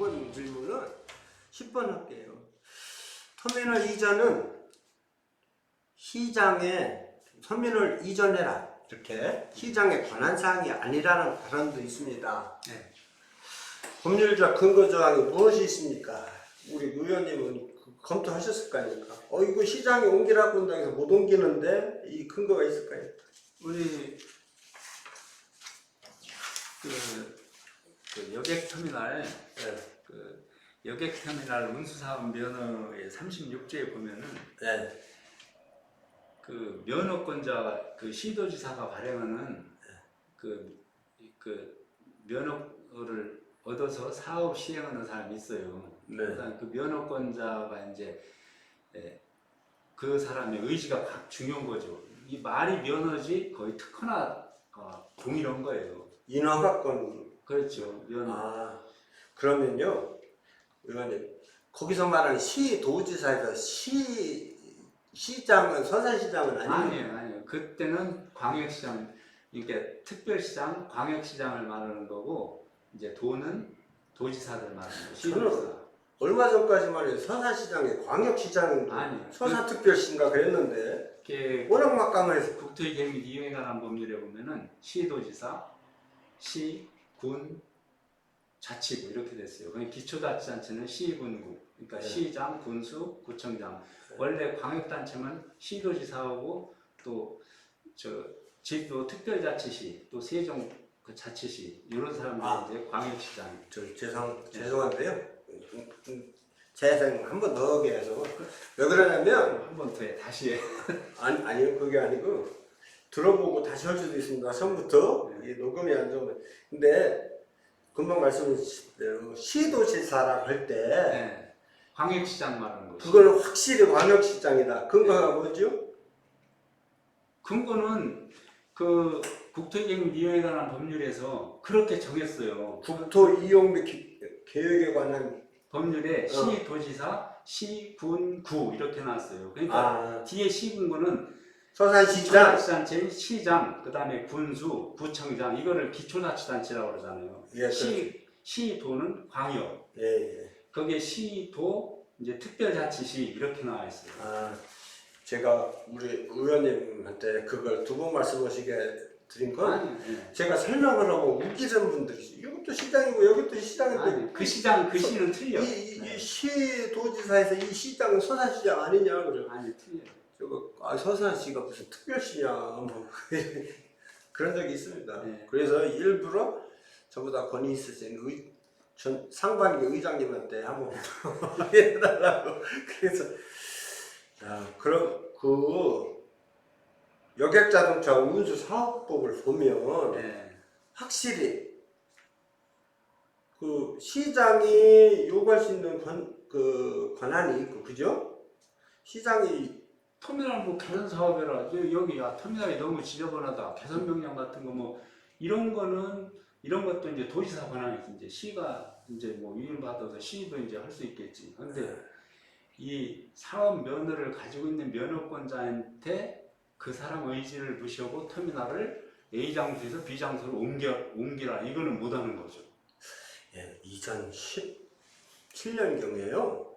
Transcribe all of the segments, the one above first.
9번 질문은 10번 할게요. 터미널 이전은 시장에 터미널 이전해라, 이렇게 시장의 권한사항이 아니라는 발언도 있습니다. 네. 법률적 근거조항이 무엇이 있습니까? 우리 의원님은 검토하셨을 거 아닙니까? 이거 시장에 옮기라고 한다고 해서 못 옮기는데 이 근거가 있을까요? 우리 그 여객터미널, 네. 그 여객터미널 운수사업 면허의 36조에 보면은 네. 그 면허권자 그 시도지사가 발행하는 그 면허를 얻어서 사업 시행하는 사람이 있어요. 네. 그러니까 그 면허권자가 이제 그 사람의 의지가 각 중요한 거죠. 이 말이 면허지 거의 특허나 동일한 거예요. 인허가권. 그렇죠. 면허. 아, 그러면요, 의원님, 거기서 말하는 시도지사에서 시장은 서산시장은 아니에요? 아니에요. 그때는 광역시장, 이게 특별시장, 광역시장을 말하는 거고, 이제 도는 도지사들 말하는 거예요. 시도지사. 얼마 전까지만 해도 서산시장이 광역시장, 서산특별시인가 그랬는데 워낙 막강해서. 국토의 및 이용에 관한 법률에 보면은 시도지사, 시, 군, 자치구 이렇게 됐어요. 기초자치단체는 시군구, 그러니까 네. 시장, 군수, 구청장. 원래 광역단체는 시도지사하고 또 제주도 특별자치시, 또 세종 그 자치시 이런 사람들이 이제 광역시장. 죄송한데요. 재생 한 번 더 하게 해서 왜 그러냐면 한 번 더 해, 다시 해. 아니요, 그게 아니고 들어보고 다시 할 수도 있습니다. 처음부터. 네. 이 녹음이 안 좋으면. 근데 금방 말씀하신 대로 시도지사라고 할 때 네. 광역시장 말하는 거죠. 그거는 확실히 광역시장이다. 근거가 뭐죠? 근거는 그 국토이용 이용에 관한 법률에서 그렇게 정했어요. 국토 이용 및 계획에 관한 법률에 시도지사, 시, 군, 구 이렇게 나왔어요. 그러니까 뒤에 시군구는 서산시장, 기초자치단체인 시장, 그 다음에 군수, 구청장 이거를 기초자치단체라고 그러잖아요. 예, 시도는 광역. 예. 거기에 시도 이제 특별자치시 이렇게 나와 있어요. 제가 우리 의원님한테 그걸 두 번 말씀하시게 드린 건 제가 설명을 하고 웃기는 분들이 이것도 시장이고 여기도 시장인데 그 시장 그 시는 틀려. 이 시도지사에서 이 시장은 서산시장 아니냐 그래요. 아니 틀려. 서산시가 무슨 특별시냐 뭐 그런 적이 있습니다. 네. 그래서 일부러 저보다 권위 있으신 상반기 의장님한테 한번 해달라고. 그래서 그럼 여객자동차 운수사업법을 보면 확실히 그 시장이 요구할 수 있는 권한이 있고, 그죠? 시장이 터미널 뭐 개선 사업이라 여기 터미널이 너무 지저분하다 개선 명령 같은 거 뭐 이런 것도 이제 도지사 권한이 이제 시가 이제 뭐 위임 받아서 시도 이제 할 수 있겠지. 근데 이 사업 면허를 가지고 있는 면허권자한테 그 사람 의지를 무시하고 터미널을 A 장소에서 B 장소로 옮기라 이거는 못하는 거죠. 2017년경에요.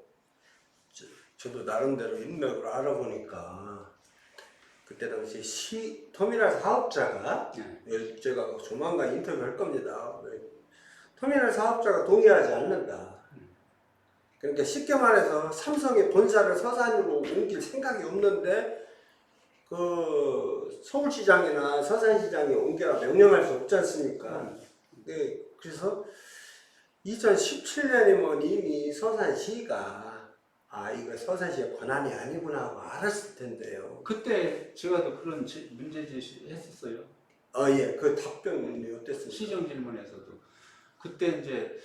저도 나름대로 인맥을 알아보니까 그때 당시 터미널 사업자가 제가 조만간 인터뷰할 겁니다. 터미널 사업자가 동의하지 않는다. 그러니까 쉽게 말해서 삼성의 본사를 서산으로 옮길 생각이 없는데 그 서울시장이나 서산시장이 옮겨라 명령할 수 없지 않습니까? 그래서 2017년이면 이미 서산시가 이거 서산시의 권한이 아니구나 하고 알았을 텐데요. 그때 제가 또 그런 문제 제시 했었어요. 예. 그 답변이 어땠습니까? 시정 질문에서도. 그때 이제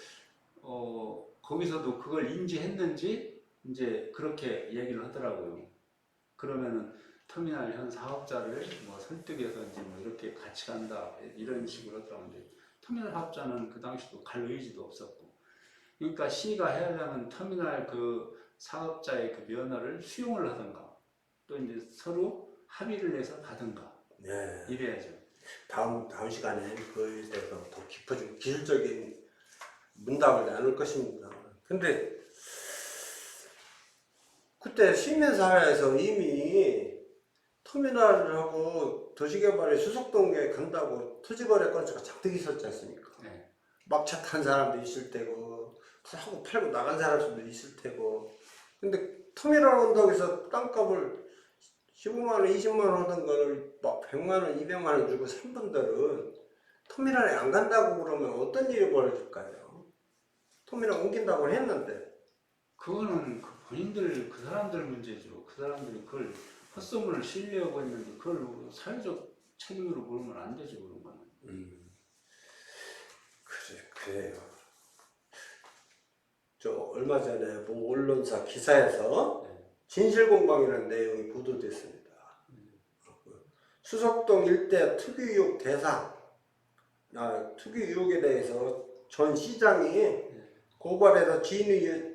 거기서도 그걸 인지했는지 이제 그렇게 얘기를 하더라고요. 그러면은 터미널 현 사업자를 뭐 설득해서 이제 뭐 이렇게 같이 간다 이런 식으로 하더라고요. 터미널 사업자는 그 당시도 갈 의지도 없었고. 그러니까 시가 해야 하려면 터미널 그 사업자의 그 면허를 수용을 하든가 또 이제 서로 합의를 해서 가든가 이래야죠. 다음 시간에 그에 대해서 더 깊어지고 기술적인 문답을 나눌 것입니다. 근데 그때 시민사회에서 이미 터미널하고 도시개발에 수석동에 간다고 토지거래 건수가 잔뜩 있었지 않습니까? 네. 막차 탄 사람도 있을 테고 하고 팔고 나간 사람도 있을 테고. 근데 터미널 온다고 해서 땅값을 15만원 20만원 하던 거를 막 100만원 200만원 주고 산 분들은 터미널에 안 간다고 그러면 어떤 일이 벌어질까요? 터미널 옮긴다고 했는데. 그거는 그 본인들 그 사람들 문제죠. 그 사람들이 그걸 헛소문을 실려고 했는데 그걸 사회적 책임으로 보면 안 되죠. 그런 거는. 그래요. 저 얼마 전에 본 언론사 기사에서 네. 진실공방이라는 내용이 보도됐습니다. 수석동 일대 특유 의혹 대상, 특유 의혹에 대해서 전 시장이 고발해서 진위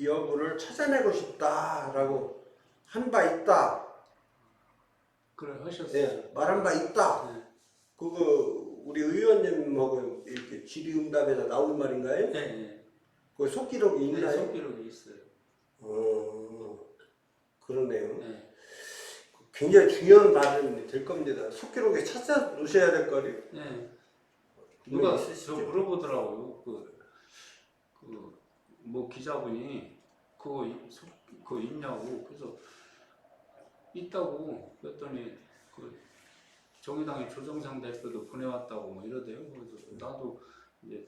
여부를 찾아내고 싶다라고 한 바 있다. 그래 하셨어요. 네, 말한 바 있다. 네. 그거 우리 의원님하고 이렇게 질의응답에서 나온 말인가요? 네, 네. 그 속기록이 있나요? 네, 속기록이 있어요. 그러네요. 네. 굉장히 중요한 발언이 될 겁니다. 속기록에 찾아 놓으셔야 될 거리. 네. 누가 누가 저 물어보더라고요. 뭐 기자분이 그거 있냐고. 그래서 있다고 그랬더니 그 정의당의 조정상 대표도 보내왔다고 뭐 이러대요. 그래서 나도 이제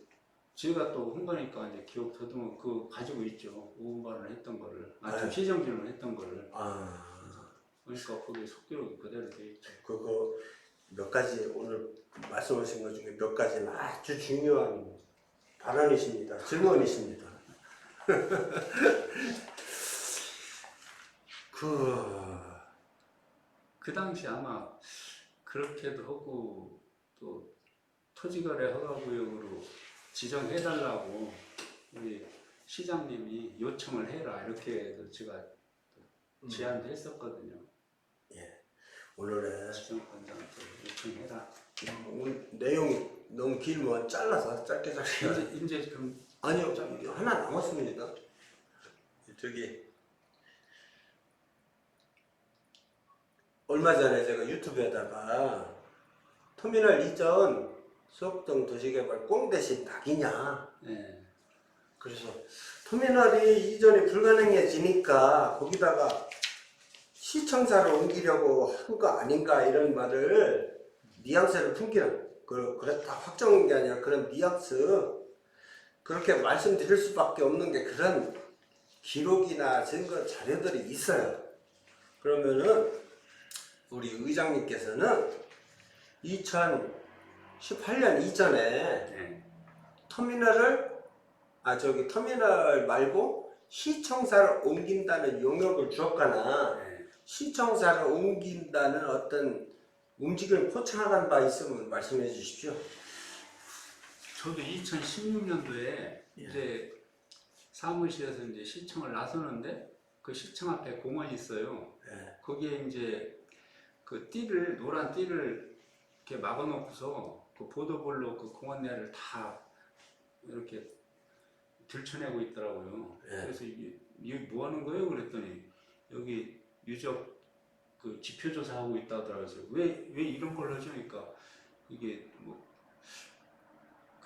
제가 또 흥거니까 이제 기억 더듬어 그 가지고 있죠. 오분발언을 했던 거를, 좀 시정질문 했던 거를. 그러니까 거기 속기록이 그대로 돼 있죠. 그거 몇 가지 오늘 말씀하신 것 중에 몇 가지는 아주 중요한 발언이십니다. 질문이십니다. 그 당시 아마 그렇게도 하고 또 토지거래 허가구역으로 지정해달라고 우리 시장님이 요청을 해라 이렇게 해서 제가 제안도 했었거든요. 예. 오늘의 지정권자한테 요청해라. 오늘 내용이 너무 길면 잘라서 짧게 이제 그럼 아니요, 하나 남았습니다. 저기 얼마 전에 제가 유튜브에다가 터미널 이전 수석동 도시개발 꽁 대신 낙이냐. 네. 그래서 터미널이 이전이 불가능해지니까 거기다가 시청사를 옮기려고 한 거 아닌가 이런 말을 뉘앙스를 풍기는 그렇다 확정한 게 아니라 그런 뉘앙스 그렇게 말씀드릴 수밖에 없는 게 그런 기록이나 증거 자료들이 있어요. 그러면은 우리 의장님께서는 2018년 이전에 터미널 말고 시청사를 옮긴다는 용역을 주었거나 시청사를 옮긴다는 어떤 움직임을 포착한 바 있으면 말씀해 주십시오. 저도 2016년도에 이제 사무실에서 이제 시청을 나서는데 그 시청 앞에 공원이 있어요. 거기에 이제 그 노란 띠를 이렇게 막아놓고서 그 보도블록 그 공원 내를 다 이렇게 들춰내고 있더라고요. 그래서 이게 뭐 하는 거예요? 그랬더니 여기 유적 그 지표조사 하고 있다 하더라고요. 왜 이런 걸 하죠? 그러니까 이게 뭐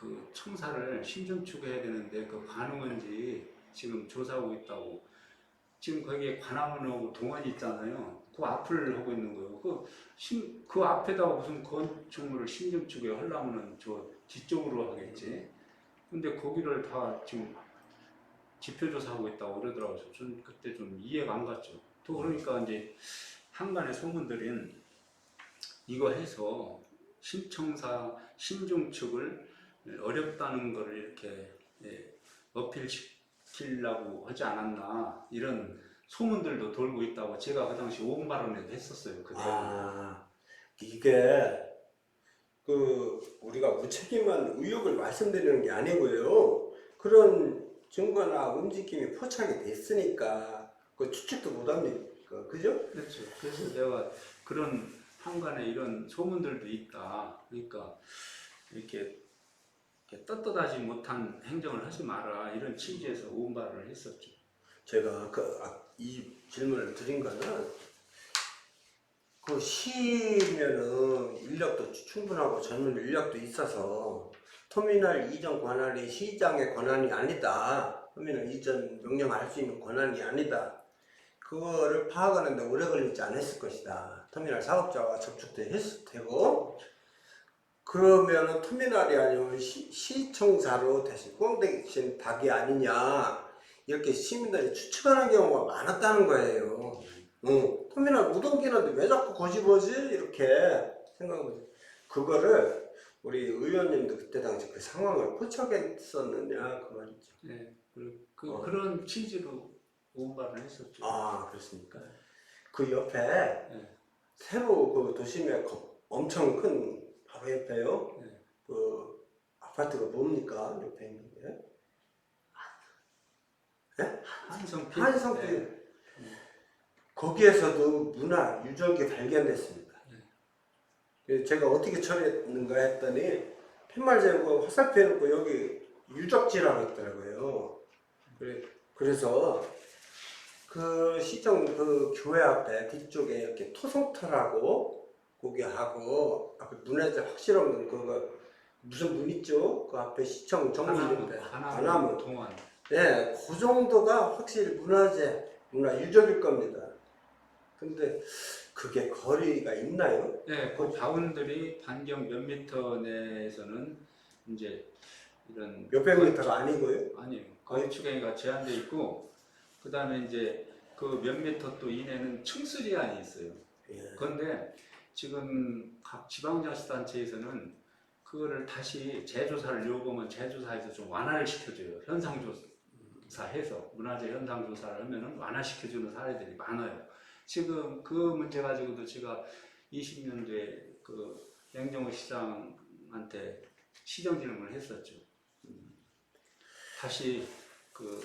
그 청사를 신중축해야 되는데 그 관음은지 지금 조사하고 있다고. 지금 거기에 관악문하고 동원이 있잖아요. 그 앞을 하고 있는 거예요. 그 앞에다가 무슨 건축물을 신중축에 하려면은 저 뒤쪽으로 하겠지. 근데 거기를 다 지금 지표조사하고 있다고 그러더라고요. 전 그때 좀 이해가 안 갔죠. 또 그러니까 이제 한간의 소문들은 이거 해서 신청사 신중축을 어렵다는 거를 이렇게 어필시키려고 하지 않았나 이런 소문들도 돌고 있다고 제가 그 당시 오분 발언에도 했었어요. 이게 우리가 무책임한 의혹을 말씀드리는 게 아니고요. 그런 증거나 움직임이 포착이 됐으니까 그 추측도 못합니까? 그죠? 그렇죠. 그래서 내가 그런 한간에 이런 소문들도 있다. 그러니까 이렇게 이렇게 떳떳하지 못한 행정을 하지 마라 이런 취지에서 오음발을 했었죠. 제가 이 질문을 드린 거는 그 시면은 인력도 충분하고 젊은 인력도 있어서 터미널 이전 권한이 시장의 권한이 아니다. 터미널 이전 명령할 수 있는 권한이 아니다. 그거를 파악하는데 오래 걸리지 않았을 것이다. 터미널 사업자와 접촉도 했을 테고 그러면은 터미널이 아니면 시청사로 대신 꽝 대신 닭이 아니냐 이렇게 시민들이 추측하는 경우가 많았다는 거예요. 터미널 못 옮기는데 왜 자꾸 거짓거지 이렇게 생각하면 그거를 우리 의원님도 그때 당시 그 상황을 포착했었느냐 그 말이죠. 네, 그런 취지로 오음발을 했었죠. 아 그렇습니까? 그 옆에 네. 새로 그 도심에 엄청 큰 바로 옆에요. 네. 그 아파트가 뭡니까 옆에 있는 게? 네? 한성필. 한성필. 네. 거기에서도 문화 유적이 발견됐습니다. 그래서 제가 어떻게 처리했는가 했더니 팻말 재고 화살표 해놓고 여기 유적지라고 했더라고요. 그래서 그 시청 그 교회 앞에 뒤쪽에 이렇게 토성터라고 거기 하고 앞에 문화재 확실 없는 그거 무슨 문 있죠? 그 앞에 시청 정문인데 하나문 동안. 네, 그 정도가 확실히 문화재 문화 유적일 겁니다. 근데 그게 거리가 있나요? 네, 그 바운더리 반경 몇 미터 내에서는 이제 이런 몇백 미터가 아니고요? 아니요. 건축행위가 제한돼 있고 그 다음에 이제 그 몇 미터 또 이내는 층수 제한이 있어요. 예. 그런데 지금 각 지방자치단체에서는 그거를 다시 재조사를 요구하면 재조사해서 좀 완화를 시켜줘요. 현상조사해서 문화재 현상조사를 하면은 완화시켜주는 사례들이 많아요. 지금 그 문제 가지고도 제가 20년도에 그 양정호 시장한테 시정질문을 했었죠. 다시 그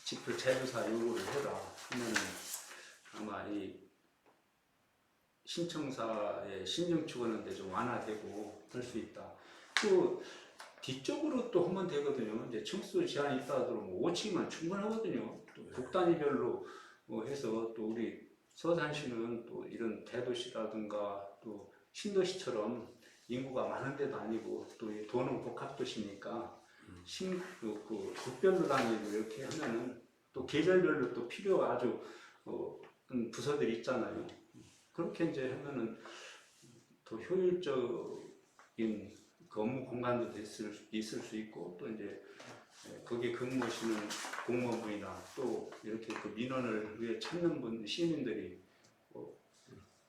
집을 재조사 요구를 해라 하면은 아마 이 신청사의 신청 추구하는데 좀 완화되고 할 수 있다. 또 뒤쪽으로 또 하면 되거든요. 이제 층수 제한이 있다 하더라도 뭐 5층이면 충분하거든요. 또 국단위별로 뭐 해서 또 우리 서산시는 또 이런 대도시라든가 또 신도시처럼 인구가 많은 데도 아니고 또 도농 복합도시니까 그 국별로 다니고 이렇게 하면은 또 계절별로 또 필요 아주 부서들이 있잖아요. 그렇게 이제 하면은 더 효율적인 그 업무 공간도 있을 수 있고 또 이제 거기에 근무하시는 공무원분이나 또 이렇게 그 민원을 위해 찾는 분 시민들이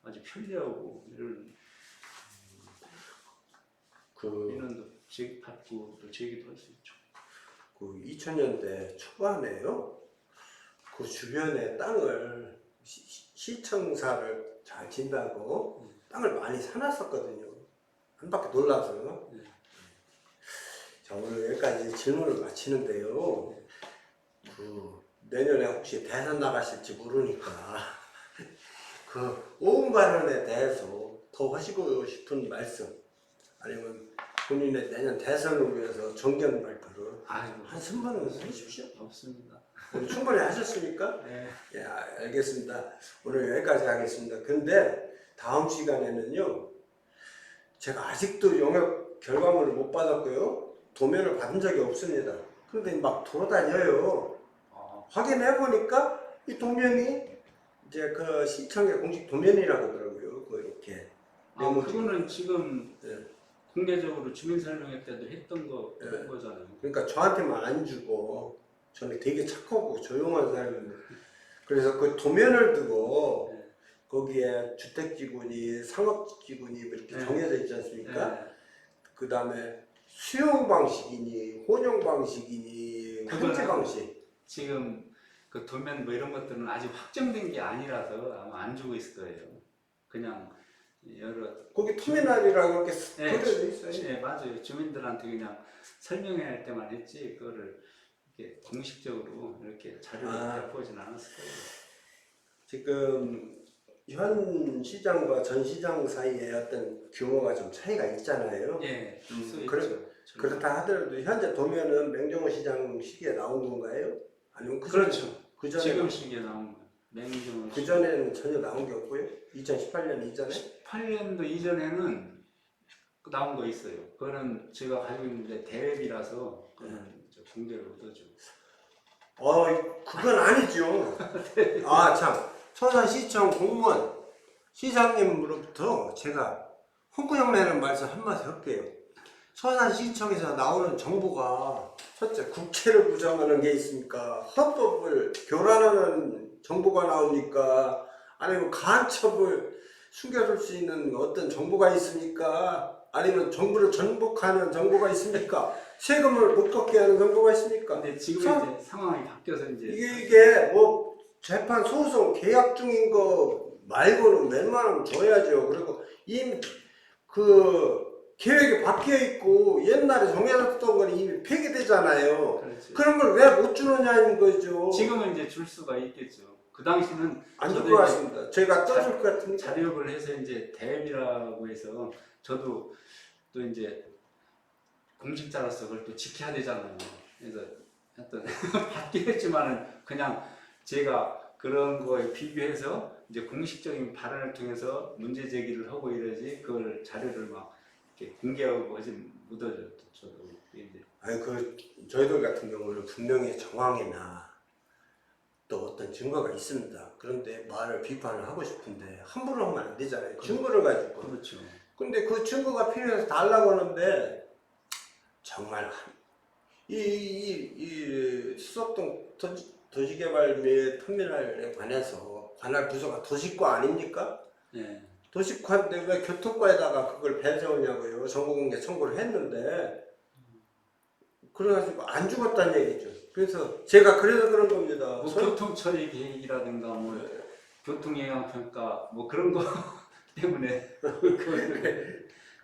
아주 편리하고 이런 그 민원도 받고 또 제기도 할 수 있죠. 그 2000년대 초반에요. 그 주변에 땅을 시청사를 잘 진다고 땅을 많이 사놨었거든요. 한 바퀴 놀라서. 자, 오늘 여기까지 질문을 마치는데요. 그 내년에 혹시 대선 나가실지 모르니까 그 오음 발언에 대해서 더 하시고 싶은 말씀 아니면 본인의 내년 대선을 위해서 정견 발표를 한 3분은 해주십시오. 없습니다. 오늘 충분히 하셨습니까? 네. 예, 알겠습니다. 오늘 여기까지 하겠습니다. 근데 다음 시간에는요, 제가 아직도 영역 결과물을 못 받았고요, 도면을 받은 적이 없습니다. 그런데 막 돌아다녀요. 확인해 보니까 이 도면이 이제 그 시청의 공식 도면이라고 하더라고요. 그 이렇게. 그거는 지금 네. 공개적으로 주민설명회 때도 했던 거 그런 거잖아요. 그러니까 저한테만 안 주고 저는 되게 착하고 조용한 사람인데 그래서 그 도면을 두고 거기에 주택지구니 상업지구니 이렇게 정해져 있지 않습니까? 그 다음에 수용 방식이니 혼용 방식이니 통제 방식 지금 그 도면 뭐 이런 것들은 아직 확정된 게 아니라서 아마 안 주고 있을 거예요. 그냥 여러 거기 터미널이라고 이렇게 그려져 있어요. 네, 맞아요. 주민들한테 그냥 설명할 때만 했지 그거를 이렇게 공식적으로 이렇게 자료를 배포하진 않았을 거예요. 지금 현 시장과 전 시장 사이에 어떤 규모가 좀 차이가 있잖아요. 예, 그렇다 하더라도 현재 도면은 맹종호 시장 시기에 나온 건가요? 아니면 그렇죠. 그 전에 지금 시기에 나온 거. 맹종호 그 전에는 전혀 나온 게 없고요. 2018년 이전에 8년도 이전에는 나온 거 있어요. 그거는 제가 가지고 있는데 대회비라서 그거는 공개를 못하죠. 그건 아니죠. 아 참, 서산시청 공무원 시장님으로부터 제가 홍구형 내는 말씀 한마디 할게요. 서산시청에서 나오는 정보가 첫째 국채를 부정하는 게 있습니까? 헌법을 교란하는 정보가 나옵니까? 아니면 간첩을 숨겨둘 수 있는 어떤 정보가 있습니까? 아니면 정부를 전복하는 정보가 있습니까? 세금을 못 걷게 하는 정보가 있습니까? 근데 지금 이제 상황이 바뀌어서 이제 이게 뭐 재판 소송 계약 중인 거 말고는 웬만하면 줘야죠. 그리고 이미 그 계획이 바뀌어 있고 옛날에 정해졌던 건 이미 폐기되잖아요. 그렇지. 그런 걸 왜 못 주느냐는 거죠. 지금은 이제 줄 수가 있겠죠. 그 당시는 안 줄 저도 것 이제 같습니다. 제가 떠줄 것 같은데. 자력을 해서 이제 대비라고 해서 저도 또 이제 공직자로서 그걸 또 지켜야 되잖아요. 그래서 하여튼 바뀌었지만은 그냥 제가 그런 거에 비교해서 이제 공식적인 발언을 통해서 문제 제기를 하고 이러지 그걸 자료를 막 이렇게 공개하고 하지 못하죠. 저도 이제 아니 저희들 같은 경우는 분명히 정황이나 또 어떤 증거가 있습니다. 그런데 말을 비판을 하고 싶은데 함부로 하면 안 되잖아요. 증거를 가지고. 그렇죠. 근데 그 증거가 필요해서 달라고 하는데 정말 이 수석동 도시개발 및 터미널에 관해서 관할 부서가 도시과 아닙니까? 네. 도시과인데 왜 교통과에다가 그걸 배제하냐고요. 정보공개 청구를 했는데 그래가지고 안 죽었다는 얘기죠. 그래서 제가 그래서 그런 겁니다. 뭐 교통 처리 계획이라든가 뭐 교통 영향 평가 뭐 그런 거 때문에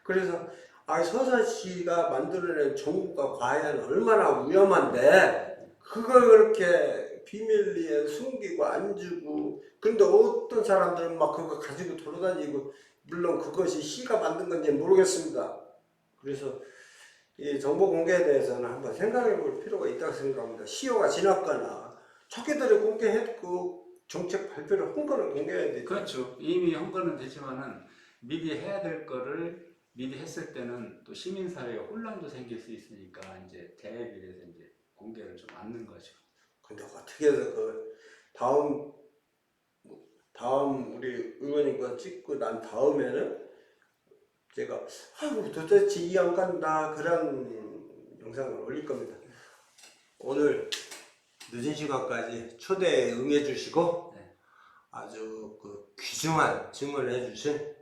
그래서 서산시가 만들어낸 정부가 과연 얼마나 위험한데 그걸 그렇게 비밀리에 숨기고 안 주고 근데 어떤 사람들은 막 그거 가지고 돌아다니고 물론 그것이 시가 만든 건지 모르겠습니다. 그래서 이 정보 공개에 대해서는 한번 생각해 볼 필요가 있다고 생각합니다. 시효가 지났거나 초기들이 공개했고 정책 발표를 한 거는 공개해야 되죠. 그렇죠. 이미 한 거는 되지만은 미리 해야 될 거를 미리 했을 때는 또 시민사회에 혼란도 생길 수 있으니까 이제 대비해서 이제 공개를 좀 않는 거죠. 근데 어떻게 해서 그 다음 우리 의원님 거 찍고 난 다음에는 제가 아이고 도대체 이해 안 간다 그런 영상을 올릴 겁니다. 오늘 늦은 시간까지 초대에 응해 주시고 네. 아주 그 귀중한 증언을 해주신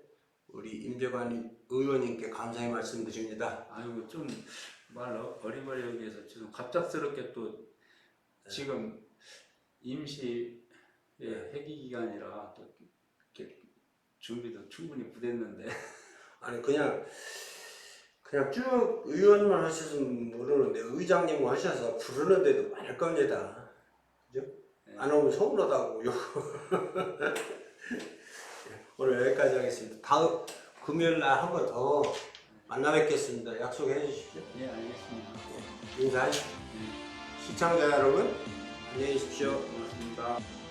우리 임재관 의원님께 감사의 말씀드립니다. 아이고 좀 말 어리버리하게 해서 지금 갑작스럽게 또 지금 임시 회기 기간이라 또 이렇게 준비도 충분히 못했는데 아니 그냥 쭉 의원만 하셨으면 모르는데 의장님 하셔서 부르는데도 많을 겁니다. 그죠? 네. 안 오면 서운하다고 욕. 오늘 여기까지 하겠습니다. 다음 금요일날 한 번 더 만나 뵙겠습니다. 약속해 주십시오. 네 알겠습니다. 인사하십시오. 시청자 여러분 안녕히 계십시오. 고맙습니다.